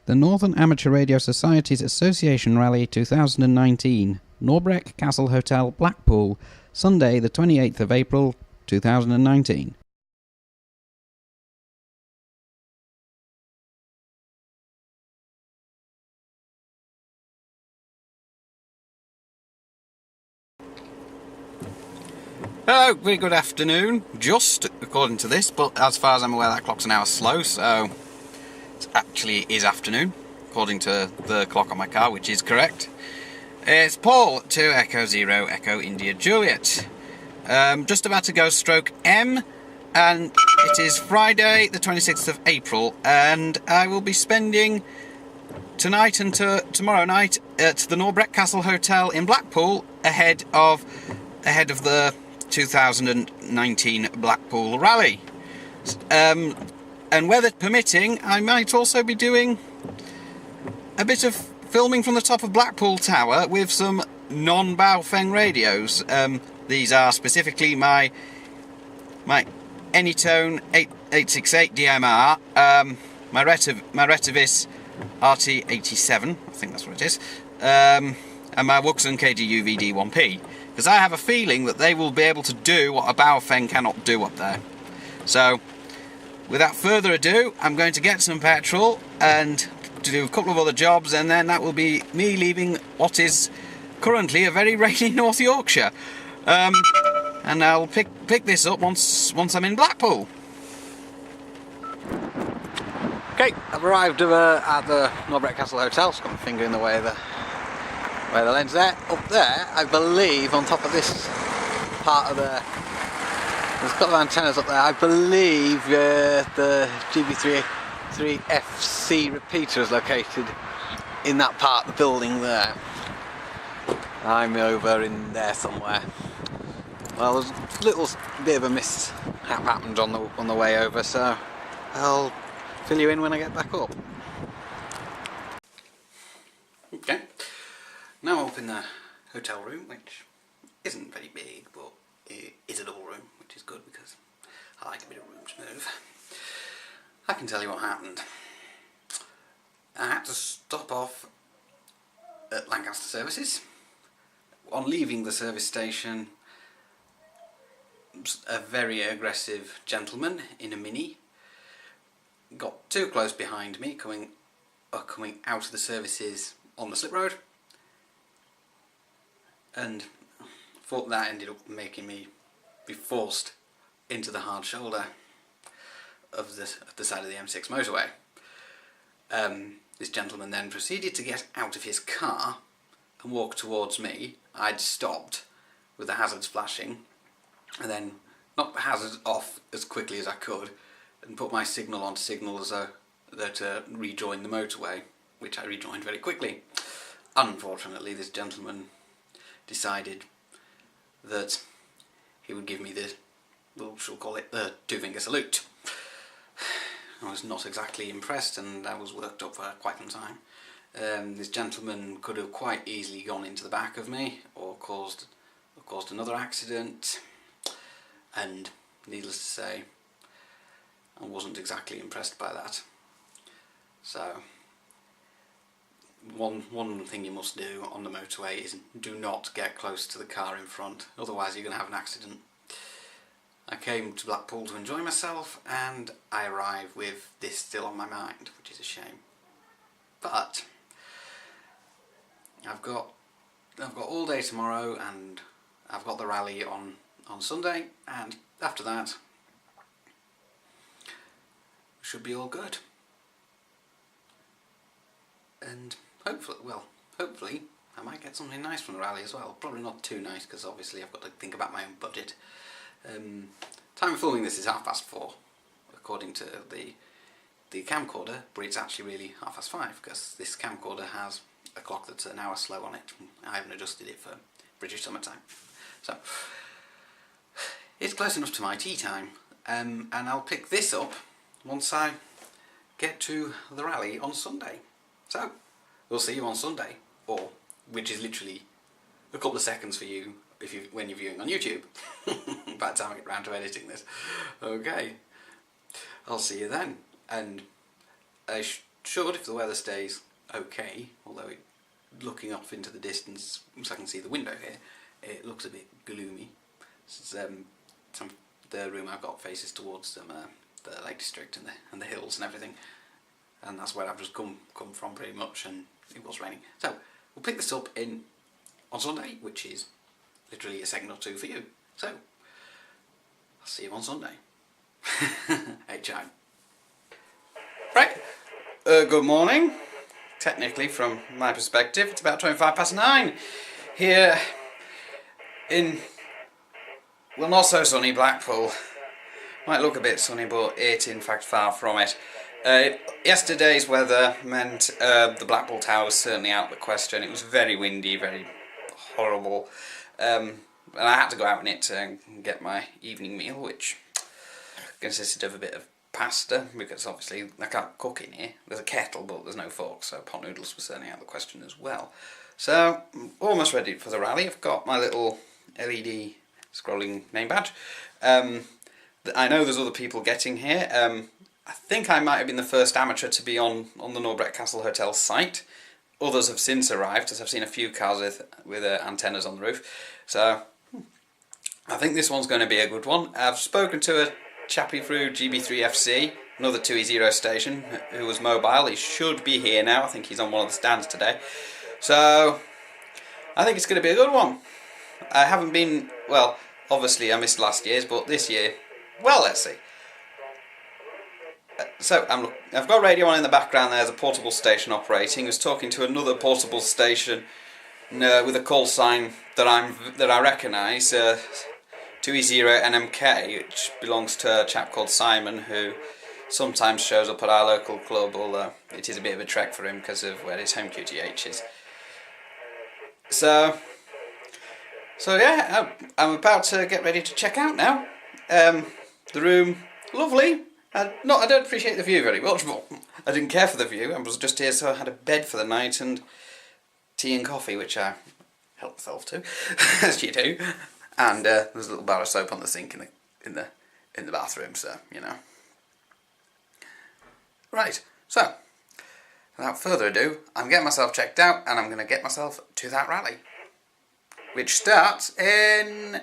The Northern Amateur Radio Society's Association Rally 2019, Norbreck Castle Hotel, Blackpool, Sunday the 28th of April 2019. Hello, very good afternoon, just according to this, but as far as I'm aware that clock's an hour slow, so it actually is afternoon, according to the clock on my car, which is correct. It's Paul to Echo Zero, Echo India Juliet. Just about to go stroke M, and it is Friday the 26th of April, and I will be spending tonight and tomorrow night at the Norbreck Castle Hotel in Blackpool ahead of the 2019 Blackpool Rally. And weather permitting, I might also be doing a bit of filming from the top of Blackpool Tower with some non-Baofeng radios. These are specifically my Anytone 868 DMR, my Retivis RT87, I think that's what it is, and my Wuxen KDU VD1P. Because I have a feeling that they will be able to do what a Baofeng cannot do up there. So, without further ado, I'm going to get some petrol and to do a couple of other jobs, and then that will be me leaving what is currently a very rainy North Yorkshire. And I'll pick this up once I'm in Blackpool. Okay, I've arrived at the Norbreck Castle Hotel. Just got my finger in the way of the lens there. Up there, I believe, on top of this part of there's a couple of antennas up there. I believe the GB3FC repeater is located in that part of the building there. I'm over in there somewhere. Well, there's a little bit of a mishap happened on the way over, so I'll fill you in when I get back up. Okay. Now I'm up in the hotel room, which isn't very big, but it is a double room, which is good because I like a bit of room to move. I can tell you what happened. I had to stop off at Lancaster Services. On leaving the service station, a very aggressive gentleman in a Mini got too close behind me, coming out of the services on the slip road. And thought that ended up making me be forced into the hard shoulder of the side of the M6 motorway. This gentleman then proceeded to get out of his car and walk towards me. I'd stopped with the hazards flashing and then knocked the hazards off as quickly as I could and put my signal on signal as though to rejoin the motorway, which I rejoined very quickly. Unfortunately, this gentleman decided that he would give me the, well, shall call it the two-finger salute. I was not exactly impressed, and I was worked up for quite some time. This gentleman could have quite easily gone into the back of me or caused another accident, and needless to say, I wasn't exactly impressed by that. So one thing you must do on the motorway is do not get close to the car in front, otherwise you're going to have an accident. I came to Blackpool to enjoy myself, and I arrive with this still on my mind, which is a shame. But I've got all day tomorrow, and I've got the rally on Sunday, and after that should be all good. And hopefully I might get something nice from the rally as well. Probably not too nice, because obviously I've got to think about my own budget. Time of filming this is 4:30 according to the camcorder, but it's actually really 5:30 because this camcorder has a clock that's an hour slow on it. I haven't adjusted it for British summertime, so it's close enough to my tea time, and I'll pick this up once I get to the rally on Sunday. So we'll see you on Sunday, or which is literally a couple of seconds for you when you're viewing on YouTube. By the time I get round to editing this. Okay, I'll see you then, and I should, if the weather stays okay, although looking off into the distance, so I can see the window here, it looks a bit gloomy. This is, the room I've got faces towards the Lake District and the hills and everything, and that's where I've just come from pretty much, and it was raining. So we'll pick this up on Sunday, which is literally a second or two for you. So I'll see you on Sunday. Hey, chime. Right, good morning. Technically, from my perspective, it's about 9:25 here in, well, not so sunny Blackpool. Might look a bit sunny, but it's in fact far from it. Yesterday's weather meant the Blackpool Tower was certainly out of the question. It was very windy, very horrible, and I had to go out in it to get my evening meal, which consisted of a bit of pasta, because obviously I can't cook in here. There's a kettle, but there's no fork, so pot noodles were certainly out of the question as well. So I'm almost ready for the rally. I've got my little LED scrolling name badge. I know there's other people getting here. I think I might have been the first amateur to be on the Norbreck Castle Hotel site. Others have since arrived, as I've seen a few cars with antennas on the roof. So I think this one's going to be a good one. I've spoken to a chappie through GB3FC, another 2E0 station, who was mobile. He should be here now. I think he's on one of the stands today. So I think it's going to be a good one. I haven't been, well, obviously I missed last year's, but this year, well, let's see. So I've got radio on in the background. There's a portable station operating. I was talking to another portable station with a call sign that I recognise, 2E0 NMK, which belongs to a chap called Simon, who sometimes shows up at our local club, although it is a bit of a trek for him because of where his home QTH is. So yeah, I'm about to get ready to check out now. The room, lovely. I don't appreciate the view very much, but I didn't care for the view. I was just here, so I had a bed for the night and tea and coffee, which I helped myself to, as you do. And there's a little bar of soap on the sink in the bathroom, so you know. Right, so without further ado, I'm getting myself checked out, and I'm going to get myself to that rally, which starts in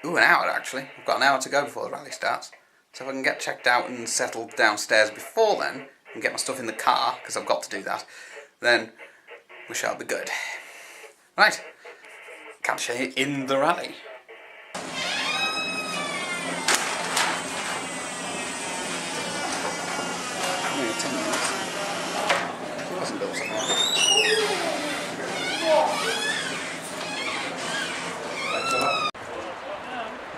an hour actually. I've got an hour to go before the rally starts. So if I can get checked out and settled downstairs before then, and get my stuff in the car, because I've got to do that, then we shall be good. Right, catch you in the rally. Only 10 minutes. It wasn't built so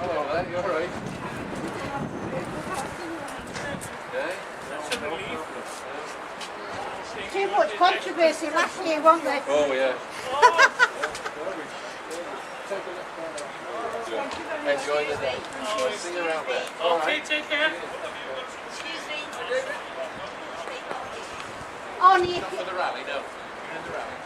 Hello there, you alright? Too much controversy last year, wasn't there? Oh yeah. Enjoy the day. See you around there. Okay, take care. Only Not for the rally, no. For the rally.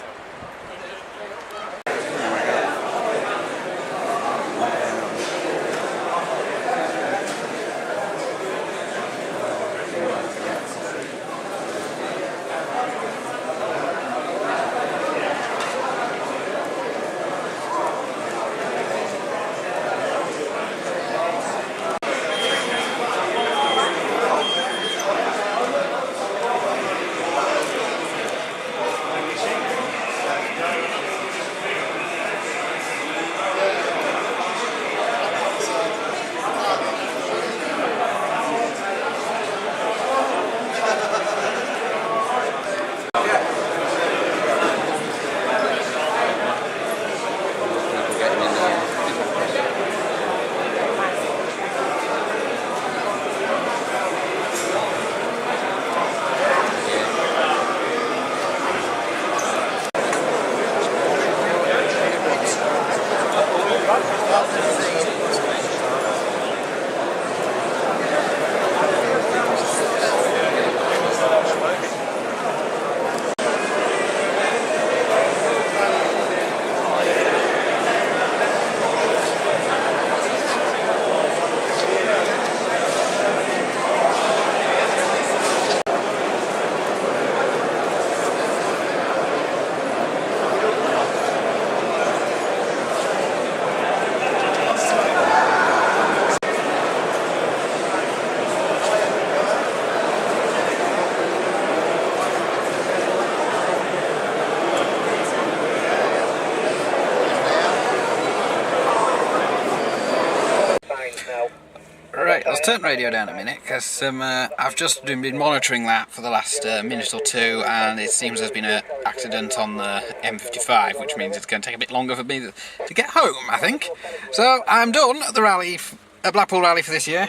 turn the radio down a minute because I've just been monitoring that for the last minute or two, and it seems there's been an accident on the M55, which means it's going to take a bit longer for me to get home, I think. So I'm done at the rally, at Blackpool Rally for this year.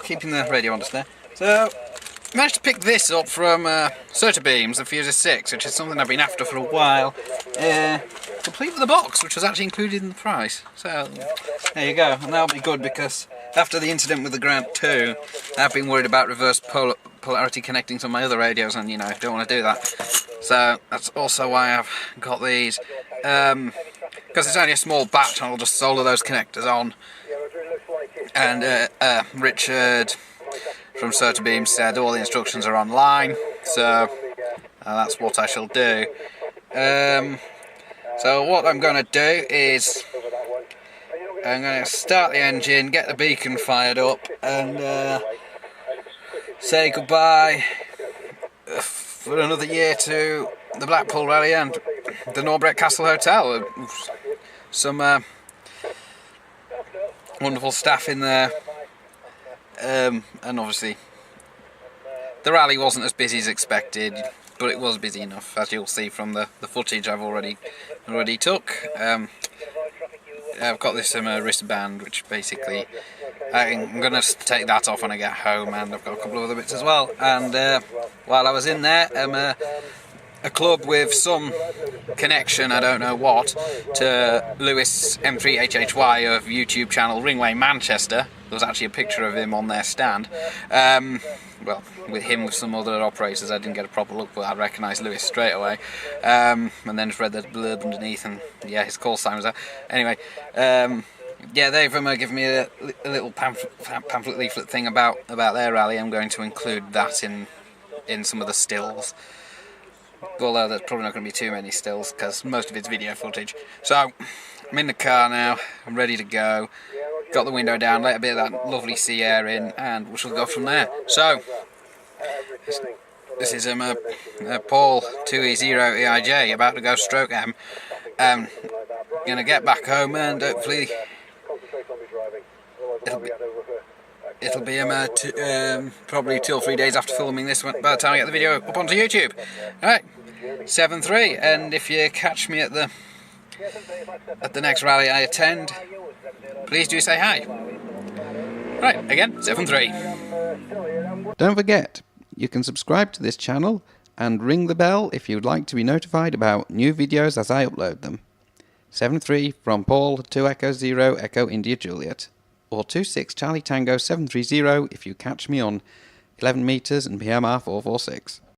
Keeping the radio on just there. So managed to pick this up from Certa Beams, the Fuser 6, which is something I've been after for a while. Complete with the box, which was actually included in the price. So there you go, and that'll be good because after the incident with the Grant 2, I've been worried about reverse polarity connecting to my other radios, and you know, don't want to do that. So that's also why I've got these. Because it's only a small batch, I'll just solder those connectors on. And Richard from Certa Beams said all the instructions are online, so that's what I shall do. So what I'm going to do is I'm going to start the engine, get the beacon fired up, and say goodbye for another year to the Blackpool Rally and the Norbreck Castle Hotel. Some wonderful staff in there, and obviously the rally wasn't as busy as expected, but it was busy enough, as you'll see from the footage I've already took. I've got this wristband, which basically I'm going to take that off when I get home, and I've got a couple of other bits as well. And while I was in there, a club with some connection, I don't know what, to Lewis M3HHY of YouTube channel Ringway Manchester. There was actually a picture of him on their stand. Well, with him with some other operators, I didn't get a proper look, but I recognised Lewis straight away. And then just read the blurb underneath, and yeah, his call sign was there. Anyway, yeah, they've given me a little pamphlet leaflet thing about their rally. I'm going to include that in some of the stills. Although there's probably not going to be too many stills because most of it's video footage. So I'm in the car now, I'm ready to go. Got the window down, let a bit of that lovely sea air in, and we shall go from there. So this is Paul 2E0EIJ about to go stroke M. Gonna get back home and hopefully it'll be probably 2 or 3 days after filming this one by the time I get the video up onto YouTube. Alright, 7-3, and if you catch me at the next rally I attend, please do say hi. Right, again, 7-3. Don't forget, you can subscribe to this channel and ring the bell if you'd like to be notified about new videos as I upload them. 7-3 from Paul 2 Echo 0 Echo India Juliet, or 26 Charlie Tango 730 if you catch me on 11 meters and PMR 446.